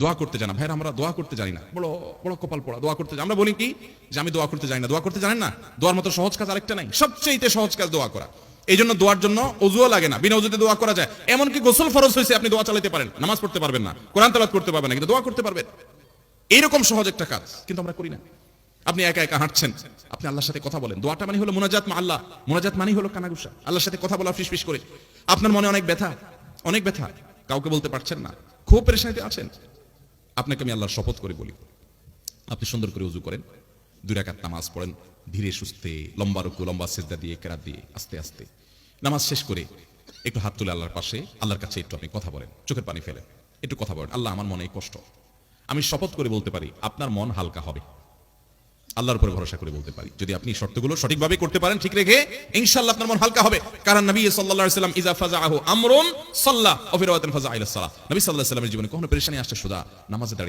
দোয়া করতে জানা। ভাইরা আমরা দোয়া করতে জানি না, বড় বড় কপাল পড়া। দোয়া করতে আমরা বলি কি যে আমি দোয়া করতে জানি না। দোয়া করতে জানেন না? দোয়ার মতো সহজ কাজ আরেকটা নাই, সবচেয়ে সহজ কাজ দোয়া করা। এই জন্য দোয়ার জন্য ওযুও লাগে না, বিনা ওযুতে দোয়া করা যায়। এমনকি গোসল ফরজ হয়েছে, আপনি দোয়া চালাতে পারেন, নামাজ পড়তে পারবেন না, কোরআন তেলাওয়াত করতে পারবেন না, কিন্তু দোয়া করতে পারবেন। এইরকম সহজ একটা কাজ, কিন্তু আমরা করি না। আপনি একা একা হাঁটছেন, আপনি আল্লাহর সাথে কথা বলেন। দোয়াটা মানে হলো মুনাজাত মা আল্লাহ। মুনাজাত মানে হলো কানাঘুষা, আল্লাহর সাথে কথা বলা ফিসফিস করে। আপনার মনে অনেক ব্যথা, অনেক ব্যথা, কাউকে বলতে পারছেন না, খুব পেরেশানিতে আছেন। আপনাকে আমি আল্লাহর শপথ করে বলি, আপনি সুন্দর করে ওযু করেন, 2 রাকাত নামাজ পড়েন, ধীরে সুস্থে, লম্বা রুকু, লম্বা সিজদা দিয়ে, কেরাত দিয়ে, আস্তে আস্তে নামাজ শেষ করে একটু হাত তুলে আল্লাহর পাশে, আল্লাহর কাছে একটু আপনি কথা বলেন, চোখের পানি ফেলেন, একটু কথা বলেন। আল্লাহ, আমার মনে কষ্ট, আমি শপথ করে বলতে পারি আপনার মন হালকা হবে। আল্লাহর উপরে ভরসা করে বলতে পারি, যদি আপনি শর্তগুলো সঠিকভাবে করতে পারেন, ঠিক রেখে, ইনশাআল্লাহ আপনার মন হালকা হবে। কারণ নবী সাল্লাল্লাহু আলাইহি ওয়াসাল্লাম ইযা ফাযাআহু আমরুন সাল্লা ওয়া ফি রাওয়াতিন ফাযাআ ইলা সালাহ, নবী সাল্লাল্লাহু আলাইহি ওয়াসাল্লামের জীবনে কখনো পেরেশানি আসছে সুদা নামাজে দাঁড়িয়ে